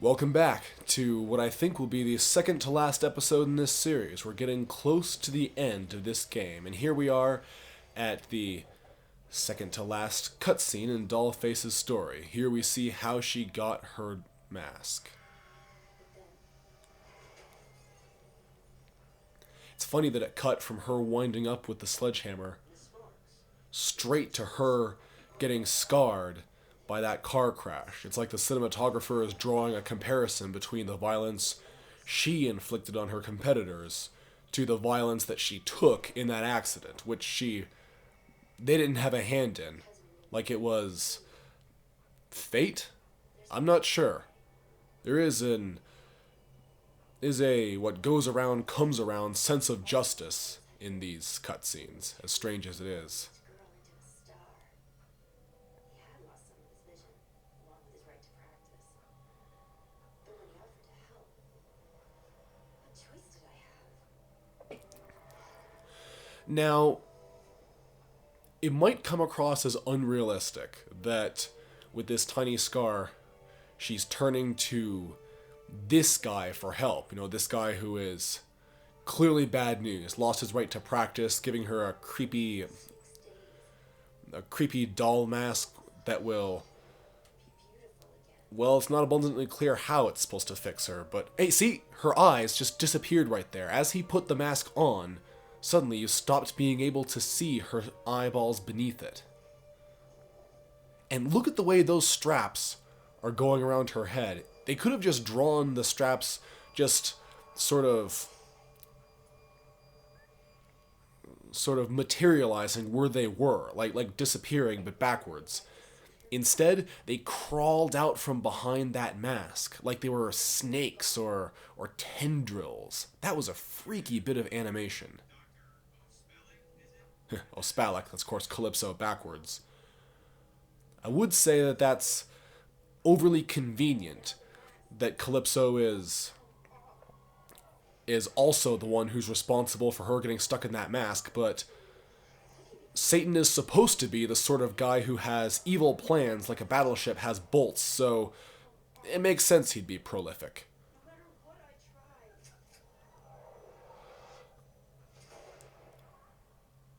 Welcome back to what I think will be the second to last episode in this series. We're getting close to the end of this game, and here we are at the second to last cutscene in Dollface's story. Here we see how she got her mask. It's funny that it cut from her winding up with the sledgehammer straight to her getting scarred by that car crash. It's like the cinematographer is drawing a comparison between the violence she inflicted on her competitors to the violence that she took in that accident, which they didn't have a hand in. Like it was fate? I'm not sure. There is a what goes around comes around sense of justice in these cutscenes, as strange as it is. Now, it might come across as unrealistic that with this tiny scar, she's turning to this guy for help. You know, this guy who is clearly bad news, lost his right to practice, giving her a creepy doll mask that will... Well, it's not abundantly clear how it's supposed to fix her, but hey, see? Her eyes just disappeared right there. As he put the mask on, suddenly you stopped being able to see her eyeballs beneath it. And look at the way those straps are going around her head. They could have just drawn the straps just sort of materializing where they were, like disappearing but backwards. Instead, they crawled out from behind that mask, like they were snakes or tendrils. That was a freaky bit of animation. Oh, Spalek, that's of course Calypso backwards. I would say that that's overly convenient, that Calypso is also the one who's responsible for her getting stuck in that mask, but Satan is supposed to be the sort of guy who has evil plans like a battleship has bolts, so it makes sense he'd be prolific.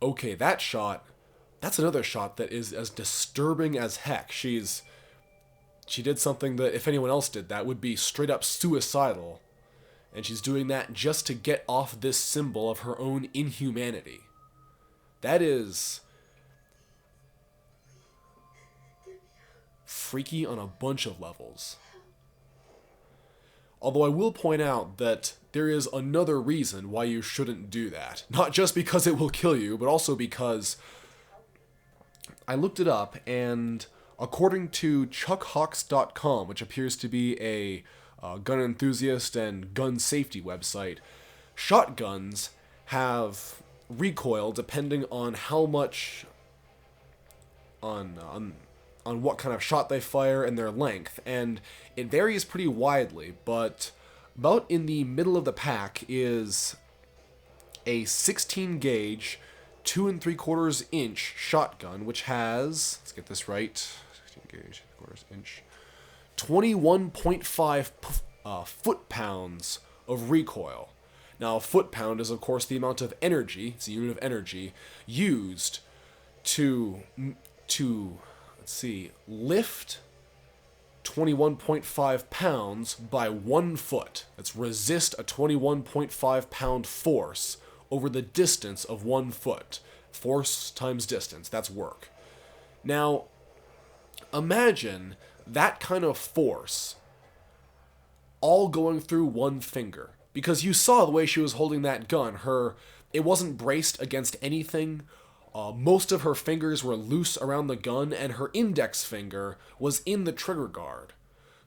Okay, that's another shot that is as disturbing as heck. She did something that if anyone else did that would be straight up suicidal, and she's doing that just to get off this symbol of her own inhumanity. That is freaky on a bunch of levels. Although I will point out that there is another reason why you shouldn't do that. Not just because it will kill you, but also because I looked it up, and according to chuckhawks.com, which appears to be a gun enthusiast and gun safety website, shotguns have recoil depending on how much on what kind of shot they fire and their length, and it varies pretty widely, but about in the middle of the pack is a 16 gauge 2 3/4 inch shotgun, which has, let's get this right, 16 gauge 3/4 inch, 21.5 foot-pounds of recoil. Now, a foot-pound is, of course, the amount of energy, it's a unit of energy, used to lift 21.5 pounds by 1 foot. Let's resist a 21.5 pound force over the distance of 1 foot. Force times distance, that's work. Now, imagine that kind of force all going through one finger. Because you saw the way she was holding that gun. It wasn't braced against anything. Most of her fingers were loose around the gun, and her index finger was in the trigger guard.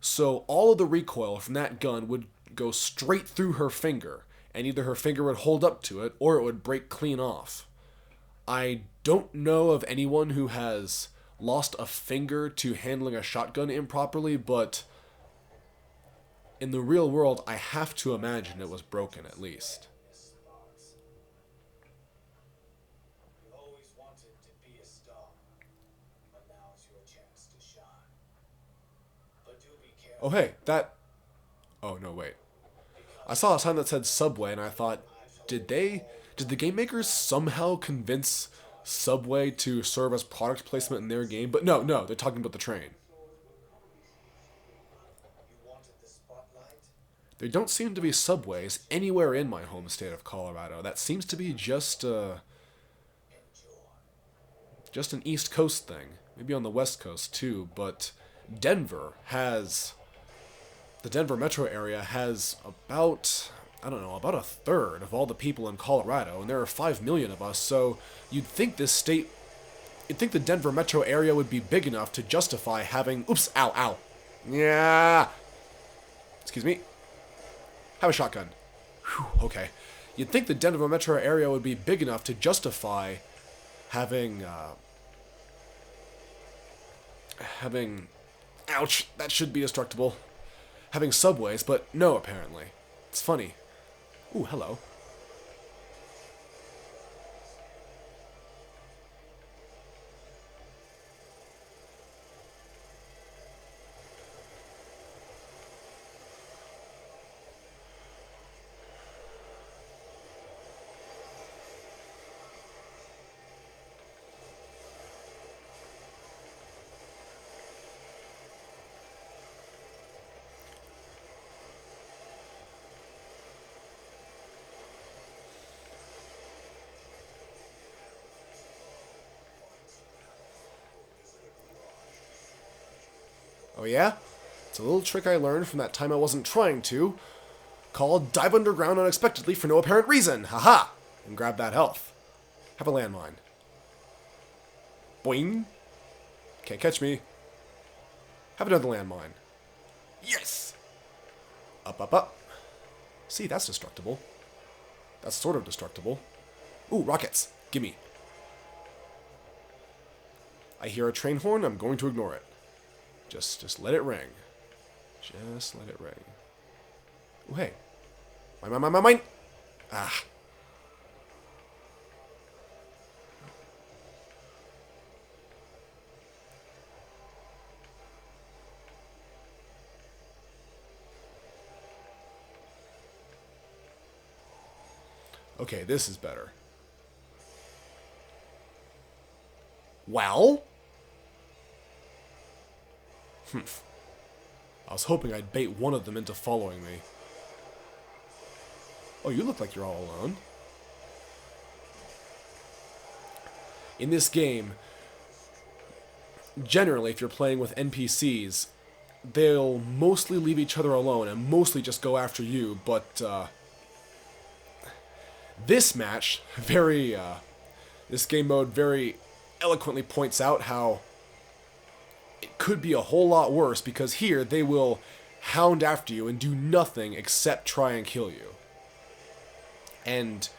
So all of the recoil from that gun would go straight through her finger, and either her finger would hold up to it, or it would break clean off. I don't know of anyone who has lost a finger to handling a shotgun improperly, but in the real world, I have to imagine it was broken at least. Oh hey, that Oh, no, wait. I saw a sign that said Subway, and I thought, did the game makers somehow convince Subway to serve as product placement in their game? But no, they're talking about the train. There don't seem to be subways anywhere in my home state of Colorado. That seems to be just an East Coast thing. Maybe on the West Coast too, but Denver has the Denver metro area has about, I don't know, about a third of all the people in Colorado, and there are 5 million of us, so you'd think the Denver metro area would be big enough to justify having, oops, ow. Yeah. Excuse me. Have a shotgun. Whew, okay. You'd think the Denver metro area would be big enough to justify having, ouch, that should be destructible. Having subways, but no, apparently. It's funny. Ooh, hello. Oh yeah? It's a little trick I learned from that time I wasn't trying to, called dive underground unexpectedly for no apparent reason. Haha! And grab that health. Have a landmine. Boing! Can't catch me. Have another landmine. Yes! Up. See, that's destructible. That's sort of destructible. Ooh, rockets. Gimme. I hear a train horn, I'm going to ignore it. Just let it ring. Just let it ring. Oh, hey. Mine. Ah. Okay, this is better. Well? I was hoping I'd bait one of them into following me. Oh, you look like you're all alone. In this game, generally, if you're playing with NPCs, they'll mostly leave each other alone and mostly just go after you, but, this match, this game mode very eloquently points out how it could be a whole lot worse, because here they will hound after you and do nothing except try and kill you. And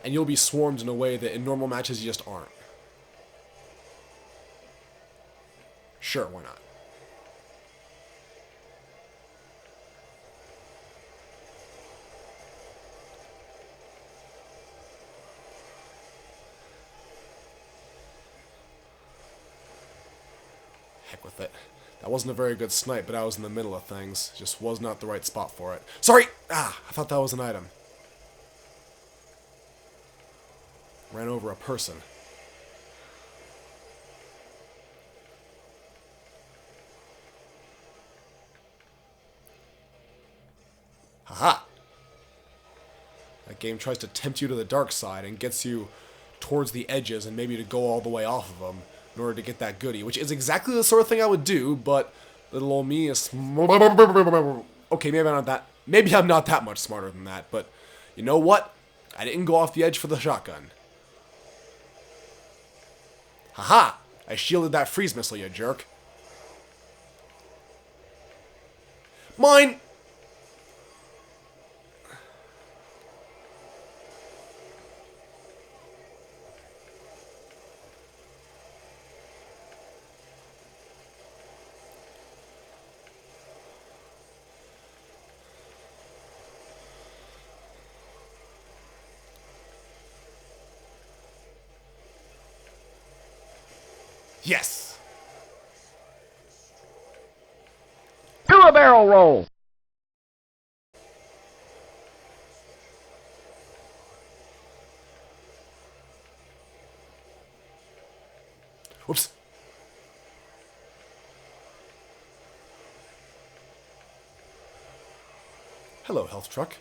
you'll be swarmed in a way that in normal matches you just aren't. Sure, why not? Heck with it. That wasn't a very good snipe, but I was in the middle of things. Just was not the right spot for it. Sorry! Ah, I thought that was an item. Ran over a person. Haha! That game tries to tempt you to the dark side and gets you towards the edges and maybe to go all the way off of them in order to get that goodie, which is exactly the sort of thing I would do, but little old me is... Okay, maybe I'm not that much smarter than that, but you know what? I didn't go off the edge for the shotgun. Haha! I shielded that freeze missile, you jerk. Mine! Yes! Do a barrel roll. Hello, health truck.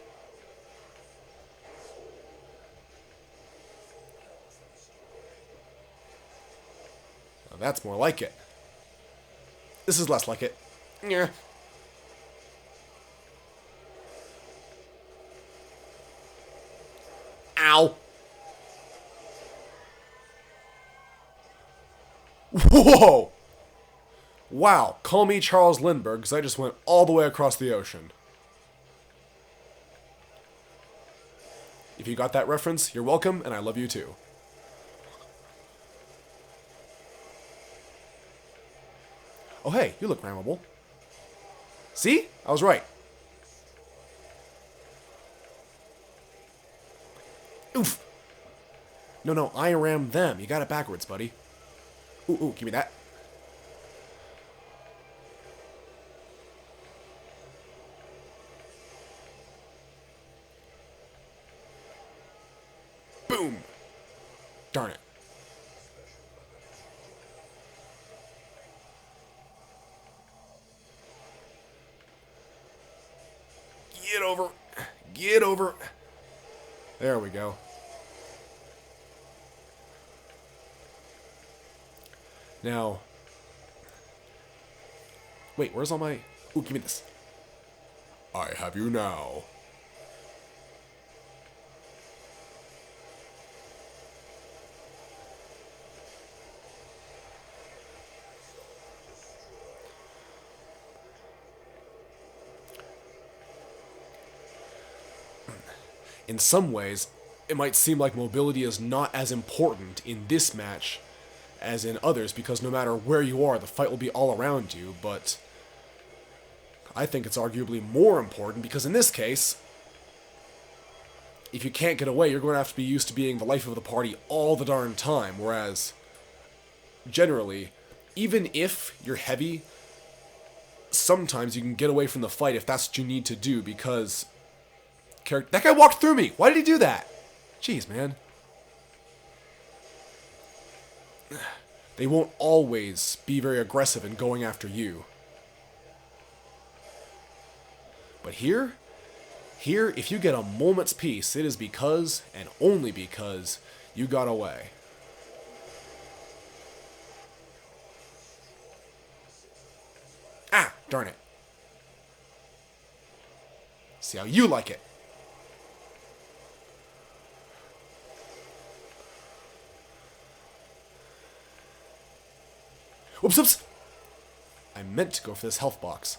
Now that's more like it. This is less like it. Yeah. Ow. Whoa! Wow, call me Charles Lindbergh, because I just went all the way across the ocean. If you got that reference, you're welcome, and I love you too. Oh hey, you look rammable. See? I was right. Oof! No, I rammed them. You got it backwards, buddy. Ooh, give me that. Boom! Darn it. Get over. Get over. There we go. Now. Wait, where's all my... Ooh, give me this. I have you now. In some ways, it might seem like mobility is not as important in this match as in others, because no matter where you are, the fight will be all around you, but I think it's arguably more important, because in this case, if you can't get away, you're going to have to be used to being the life of the party all the darn time, whereas, generally, even if you're heavy, sometimes you can get away from the fight if that's what you need to do, because... That guy walked through me! Why did he do that? Jeez, man. They won't always be very aggressive in going after you. But here, if you get a moment's peace, it is because, and only because, you got away. Ah, darn it. See how you like it. Whoops. I meant to go for this health box.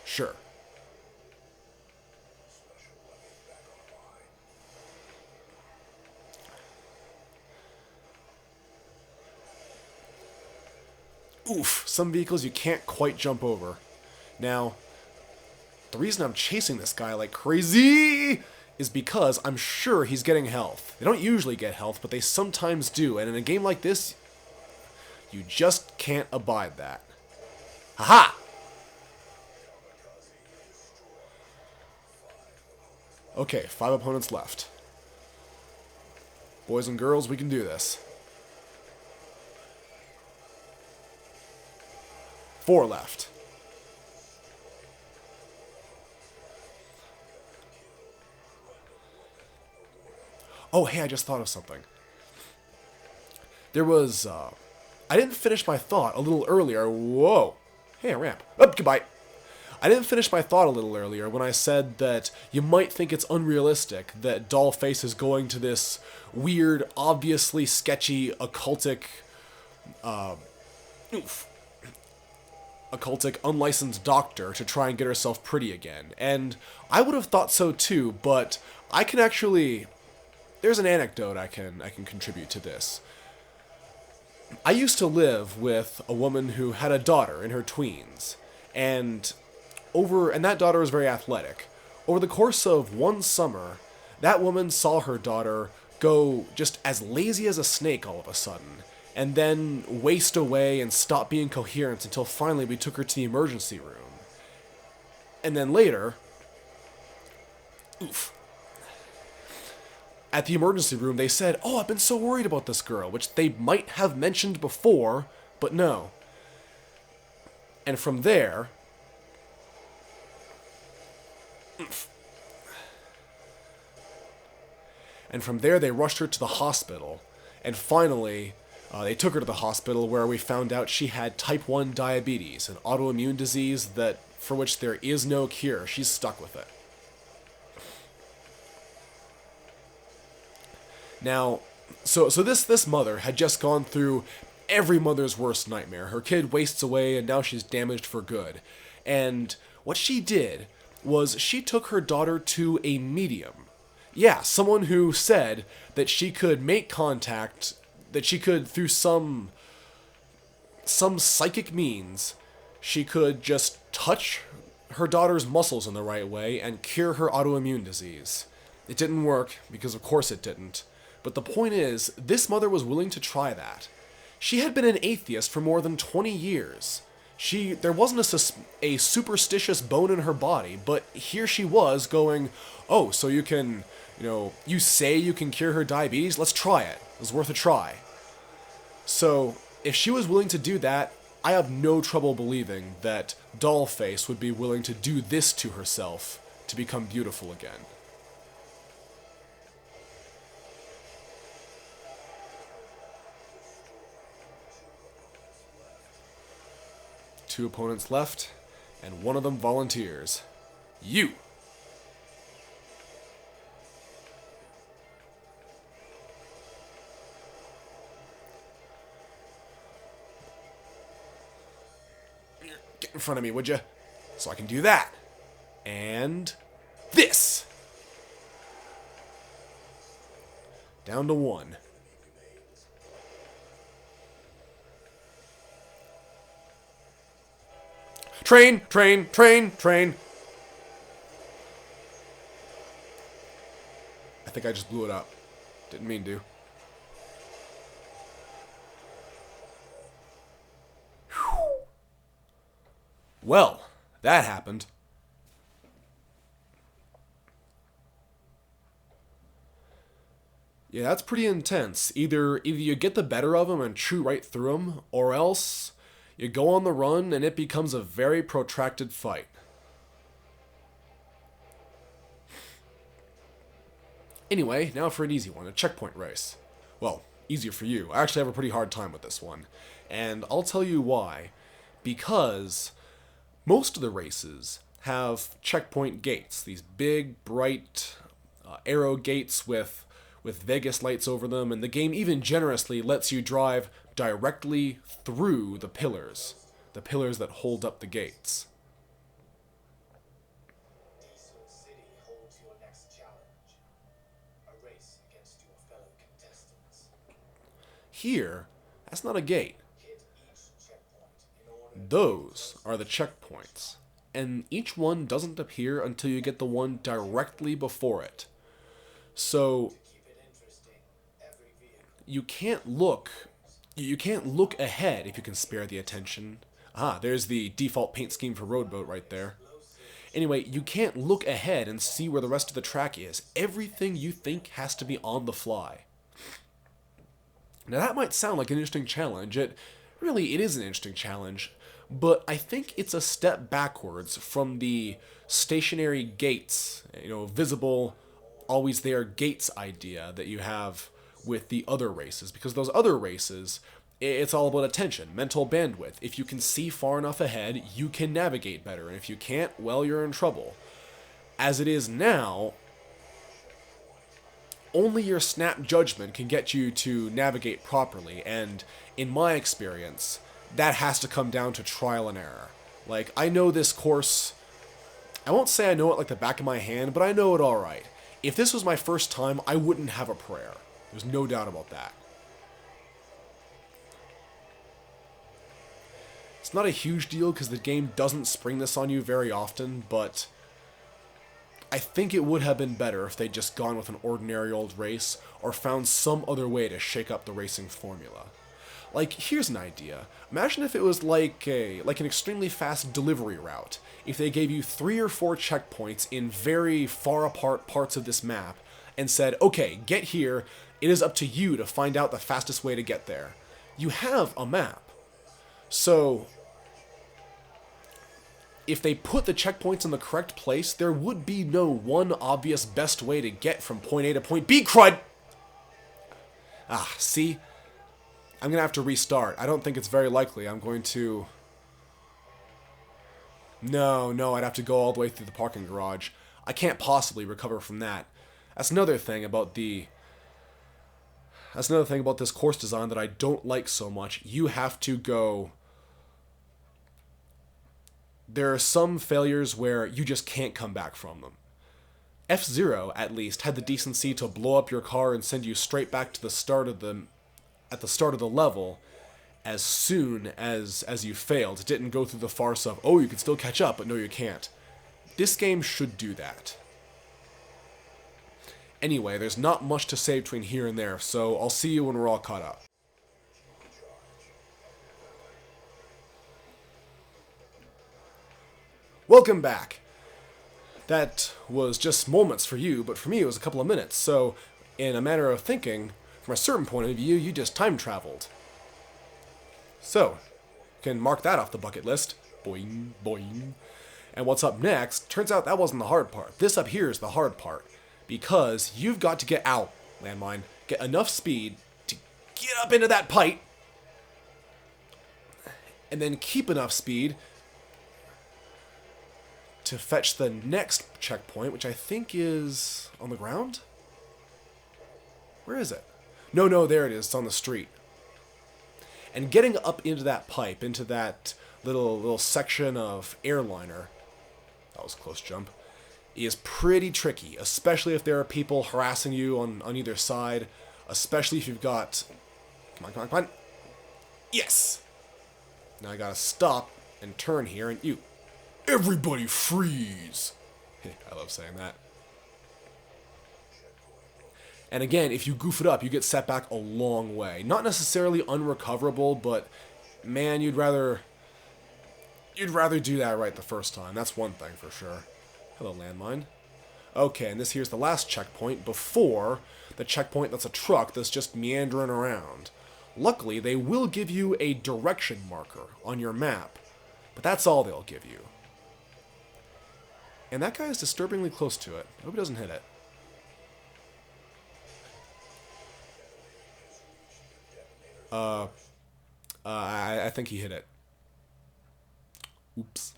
Sure. Oof, some vehicles you can't quite jump over. Now, the reason I'm chasing this guy like crazy is because I'm sure he's getting health. They don't usually get health, but they sometimes do, and in a game like this, you just can't abide that. Haha! Okay, 5 opponents left. Boys and girls, we can do this. 4 left. Oh, hey, I just thought of something. There was, I didn't finish my thought a little earlier. Whoa. Hey, a ramp. Oh, goodbye. I didn't finish my thought a little earlier when I said that you might think it's unrealistic that Dollface is going to this weird, obviously sketchy, occultic, unlicensed doctor to try and get herself pretty again. And I would have thought so too, but I can actually... There's an anecdote I can contribute to this. I used to live with a woman who had a daughter in her tweens, and that daughter was very athletic. Over the course of one summer, that woman saw her daughter go just as lazy as a snake all of a sudden, and then waste away and stop being coherent until finally we took her to the emergency room. And then later, oof, at the emergency room they said, "Oh, I've been so worried about this girl," which they might have mentioned before, but no. And from there, they rushed her to the hospital. And finally, they took her to the hospital where we found out she had type 1 diabetes, an autoimmune disease that for which there is no cure. She's stuck with it. Now, so this mother had just gone through every mother's worst nightmare. Her kid wastes away and now she's damaged for good. And what she did was she took her daughter to a medium. Yeah, someone who said that she could make contact, that she could, through some psychic means, she could just touch her daughter's muscles in the right way and cure her autoimmune disease. It didn't work, because of course it didn't. But the point is, this mother was willing to try that. She had been an atheist for more than 20 years. There wasn't a superstitious bone in her body, but here she was going, "Oh, so you can, you say you can cure her diabetes? Let's try it. It was worth a try." So, if she was willing to do that, I have no trouble believing that Dollface would be willing to do this to herself to become beautiful again. Two opponents left, and one of them volunteers. You! Get in front of me, would you? So I can do that. And this! Down to one. Train, train, train, train. I think I just blew it up. Didn't mean to. Whew. Well, that happened. Yeah, that's pretty intense. Either you get the better of them and chew right through them, or else you go on the run and it becomes a very protracted fight. Anyway, now for an easy one, a checkpoint race. Well, easier for you. I actually have a pretty hard time with this one. And I'll tell you why. Because most of the races have checkpoint gates. These big, bright arrow gates with Vegas lights over them. And the game even generously lets you drive directly through the pillars that hold up the gates. Here, that's not a gate. Those are the checkpoints, and each one doesn't appear until you get the one directly before it. So you can't look ahead if you can spare the attention. There's the default paint scheme for Roadboat right there. Anyway, you can't look ahead and see where the rest of the track is. Everything you think has to be on the fly. Now that might sound like an interesting challenge. It is an interesting challenge, but I think it's a step backwards from the stationary gates, visible, always there gates idea that you have with the other races, because those other races, it's all about attention, mental bandwidth. If you can see far enough ahead, you can navigate better, and if you can't, well, you're in trouble. As it is now, only your snap judgment can get you to navigate properly, and in my experience, that has to come down to trial and error. Like, I know this course, I won't say I know it like the back of my hand, but I know it alright. If this was my first time, I wouldn't have a prayer. There's no doubt about that. It's not a huge deal because the game doesn't spring this on you very often, but I think it would have been better if they'd just gone with an ordinary old race or found some other way to shake up the racing formula. Like, here's an idea. Imagine if it was like an extremely fast delivery route. If they gave you 3 or 4 checkpoints in very far apart parts of this map and said, okay, get here, it is up to you to find out the fastest way to get there. You have a map. So, if they put the checkpoints in the correct place, there would be no one obvious best way to get from point A to point B, crud! Ah, see? I'm going to have to restart. I don't think it's very likely I'm going to... No, I'd have to go all the way through the parking garage. I can't possibly recover from that. That's another thing about this course design that I don't like so much. You have to go... There are some failures where you just can't come back from them. F-Zero, at least, had the decency to blow up your car and send you straight back to the start of the level as soon as you failed. It didn't go through the farce of, oh, you can still catch up, but no, you can't. This game should do that. Anyway, there's not much to say between here and there, so I'll see you when we're all caught up. Welcome back. That was just moments for you, but for me it was a couple of minutes, so in a manner of thinking, from a certain point of view, you just time traveled. So, can mark that off the bucket list. Boing, boing. And what's up next, turns out that wasn't the hard part. This up here is the hard part. Because you've got to get out, landmine, get enough speed to get up into that pipe, and then keep enough speed to fetch the next checkpoint, which I think is on the ground? Where is it? No, there it is. It's on the street. And getting up into that pipe, into that little section of airliner, that was a close jump, is pretty tricky, especially if there are people harassing you on either side, especially if you've got... Come on. Yes! Now I gotta stop and turn here, and you... Everybody freeze! I love saying that. And again, if you goof it up, you get set back a long way. Not necessarily unrecoverable, but man, you'd rather do that right the first time. That's one thing for sure. Hello, landmine. Okay, and this here's the last checkpoint before the checkpoint that's a truck that's just meandering around. Luckily, they will give you a direction marker on your map, but that's all they'll give you. And that guy is disturbingly close to it. I hope he doesn't hit it. I think he hit it. Oops.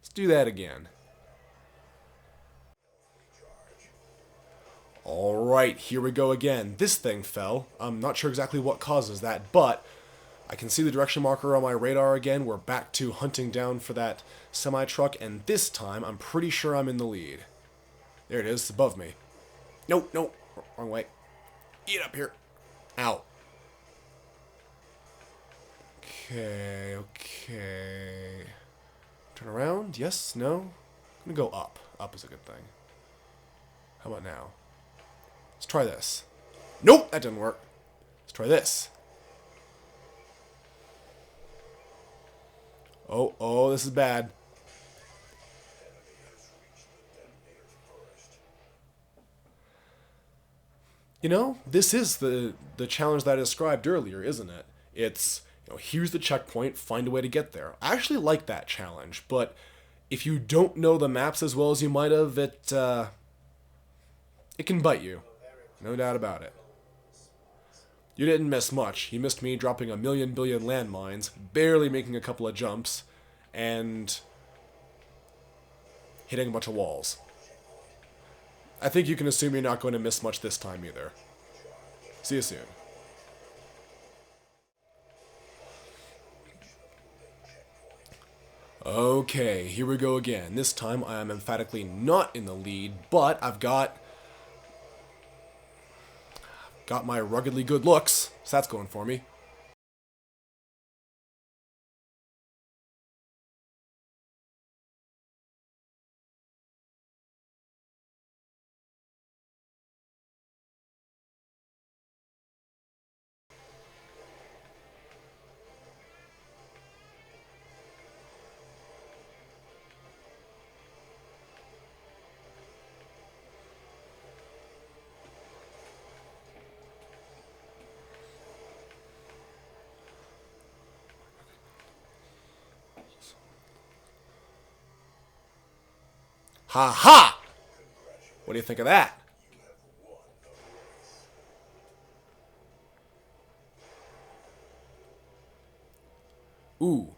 Let's do that again. Alright, here we go again. This thing fell. I'm not sure exactly what causes that, but I can see the direction marker on my radar again. We're back to hunting down for that semi-truck, and this time I'm pretty sure I'm in the lead. There it is, it's above me. No, wrong way. Get up here. Ow. Okay. Turn around, yes, no? I'm gonna go up. Up is a good thing. How about now? Let's try this. Nope, that didn't work. Let's try this. Oh, this is bad. You know, this is the challenge that I described earlier, isn't it? It's, here's the checkpoint, find a way to get there. I actually like that challenge, but if you don't know the maps as well as you might have, it can bite you. No doubt about it. You didn't miss much. You missed me dropping a million billion landmines, barely making a couple of jumps, and hitting a bunch of walls. I think you can assume you're not going to miss much this time either. See you soon. Okay, here we go again. This time I am emphatically not in the lead, but I've got my ruggedly good looks, so that's going for me. Ha ha! What do you think of that? Ooh.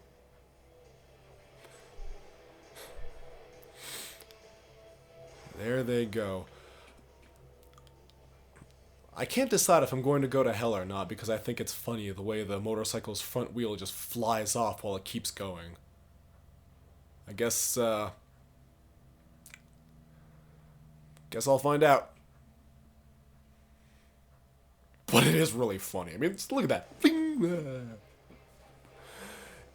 There they go. I can't decide if I'm going to go to hell or not because I think it's funny the way the motorcycle's front wheel just flies off while it keeps going. I guess I'll find out. But it is really funny. I mean, just look at that.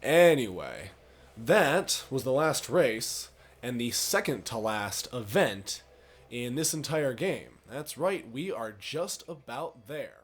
Anyway, that was the last race and the second to last event in this entire game. That's right, we are just about there.